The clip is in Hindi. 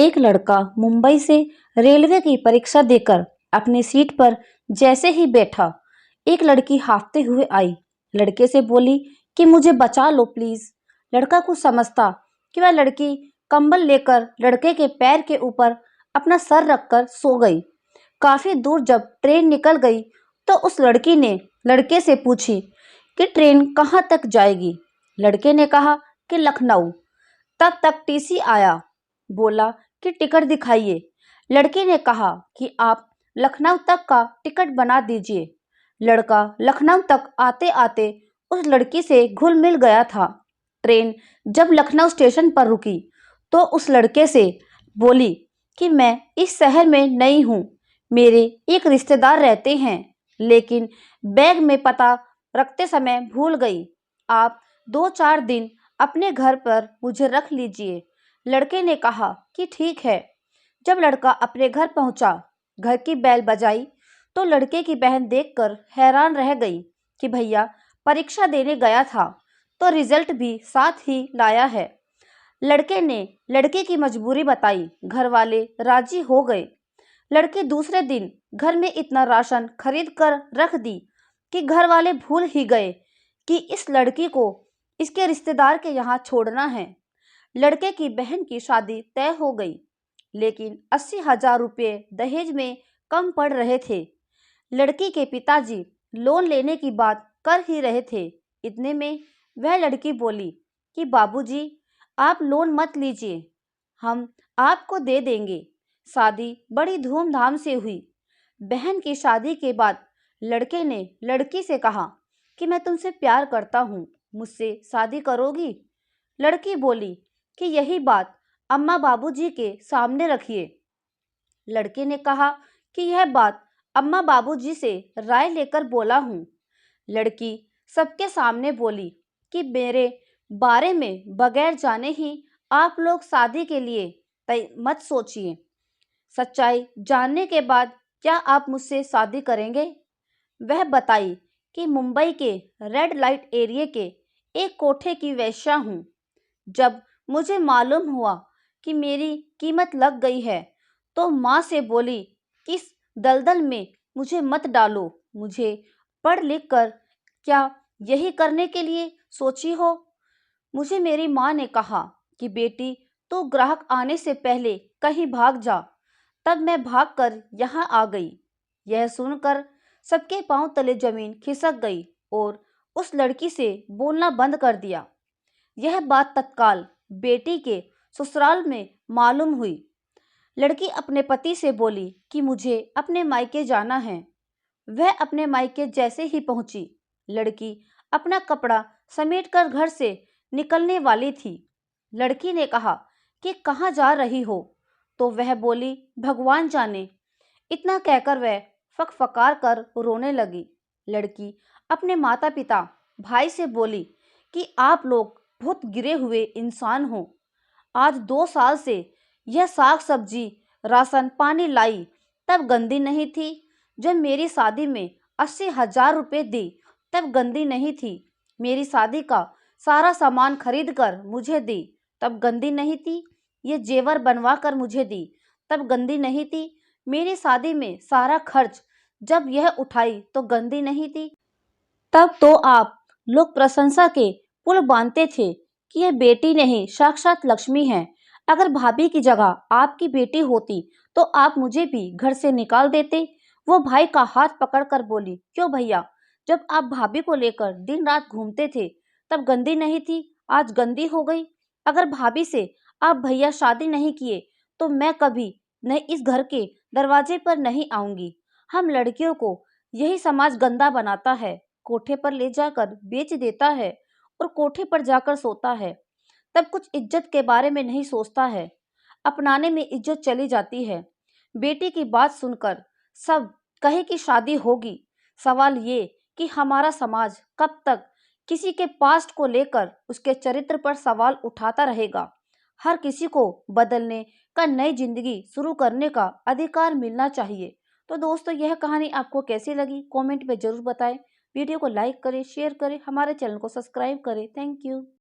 एक लड़का मुंबई से रेलवे की परीक्षा देकर अपनी सीट पर जैसे ही बैठा, एक लड़की हांफते हुए आई। लड़के से बोली कि मुझे बचा लो प्लीज। लड़का कुछ समझता कि वह लड़की कंबल लेकर लड़के के पैर के ऊपर अपना सर रखकर सो गई। काफी दूर जब ट्रेन निकल गई तो उस लड़की ने लड़के से पूछी कि ट्रेन कहाँ तक जाएगी। लड़के ने कहा कि लखनऊ। तब तक टीसी आया, बोला कि टिकट दिखाइए। लड़की ने कहा कि आप लखनऊ तक का टिकट बना दीजिए। लड़का लखनऊ तक आते आते उस लड़की से घुल मिल गया था। ट्रेन जब लखनऊ स्टेशन पर रुकी तो उस लड़के से बोली कि मैं इस शहर में नई हूँ, मेरे एक रिश्तेदार रहते हैं, लेकिन बैग में पता रखते समय भूल गई। आप 2-4 दिन अपने घर पर मुझे रख लीजिए। लड़के ने कहा कि ठीक है। जब लड़का अपने घर पहुंचा, घर की बेल बजाई तो लड़के की बहन देखकर हैरान रह गई कि भैया परीक्षा देने गया था तो रिजल्ट भी साथ ही लाया है। लड़के ने लड़की की मजबूरी बताई, घर वाले राजी हो गए। लड़की दूसरे दिन घर में इतना राशन खरीद कर रख दी कि घर वाले भूल ही गए कि इस लड़की को इसके रिश्तेदार के यहाँ छोड़ना है। लड़के की बहन की शादी तय हो गई, लेकिन 80,000 रुपये दहेज में कम पड़ रहे थे। लड़की के पिताजी लोन लेने की बात कर ही रहे थे। इतने में वह लड़की बोली कि बाबूजी, आप लोन मत लीजिए, हम आपको दे देंगे। शादी बड़ी धूमधाम से हुई। बहन की शादी के बाद लड़के ने लड़की से कहा कि मैं तुमसे प्यार करता हूँ, मुझसे शादी करोगी? लड़की बोली कि यही बात अम्मा बाबूजी के सामने रखिए। लड़के ने कहा कि यह बात अम्मा बाबूजी से राय लेकर बोला हूँ। लड़की सबके सामने बोली कि मेरे बारे में बगैर जाने ही आप लोग शादी के लिए तय मत सोचिए। सच्चाई जानने के बाद क्या आप मुझसे शादी करेंगे? वह बताई कि मुंबई के रेड लाइट एरिया के एक कोठे की वेश्या हूँ। जब मुझे मालूम हुआ कि मेरी कीमत लग गई है तो माँ से बोली कि इस दलदल में मुझे मत डालो, मुझे पढ़ लिख कर क्या यही करने के लिए सोची हो? मुझे मेरी माँ ने कहा कि बेटी, तू ग्राहक आने से पहले कहीं भाग जा। तब मैं भागकर यहाँ आ गई। यह सुनकर सबके पांव तले जमीन खिसक गई और उस लड़की से बोलना बंद कर दिया। यह बात तत्काल बेटी के ससुराल में मालूम हुई। लड़की अपने पति से बोली कि मुझे अपने मायके जाना है। वह अपने मायके जैसे ही पहुंची, लड़की अपना कपड़ा समेटकर घर से निकलने वाली थी। लड़की ने कहा कि कहाँ जा रही हो? तो वह बोली, भगवान जाने। इतना कहकर वह फकफकार कर रोने लगी। लड़की अपने माता पिता भाई से बोली कि आप लोग बहुत गिरे हुए इंसान हो। आज 2 साल से यह साग सब्जी राशन पानी लाई तब गंदी नहीं थी। जब मेरी शादी में 80,000 रुपये दी तब गंदी नहीं थी। मेरी शादी का सारा सामान खरीद कर मुझे दी तब गंदी नहीं थी। ये जेवर बनवा कर मुझे दी तब गंदी नहीं थी। मेरी शादी में सारा खर्च जब यह उठाई तो गंदी नहीं थी। तब तो आप लोग प्रशंसा के पुल बांधते थे कि यह बेटी नहीं साक्षात लक्ष्मी है। अगर भाभी की जगह आपकी बेटी होती तो आप मुझे भी घर से निकाल देते। वो भाई का हाथ पकड़कर बोली, क्यों भैया, जब आप भाभी को लेकर दिन रात घूमते थे तब गंदी नहीं थी, आज गंदी हो गई। अगर भाभी से आप भैया शादी नहीं किए तो मैं कभी नहीं इस घर के दरवाजे पर नहीं आऊंगी। हम लड़कियों को यही समाज गंदा बनाता है, कोठे पर ले जाकर बेच देता है और कोठे पर जाकर सोता है। तब कुछ इज्जत के बारे में नहीं सोचता है, अपनाने में इज्जत चली जाती है। बेटी की बात सुनकर सब कहे कि शादी होगी। सवाल ये कि हमारा समाज कब तक किसी के पास्ट को लेकर उसके चरित्र पर सवाल उठाता रहेगा। हर किसी को बदलने का, नई जिंदगी शुरू करने का अधिकार मिलना चाहिए। तो दोस्तों, यह कहानी आपको कैसी लगी कमेंट में जरूर बताएं। वीडियो को लाइक करें, शेयर करें, हमारे चैनल को सब्सक्राइब करें। Thank you.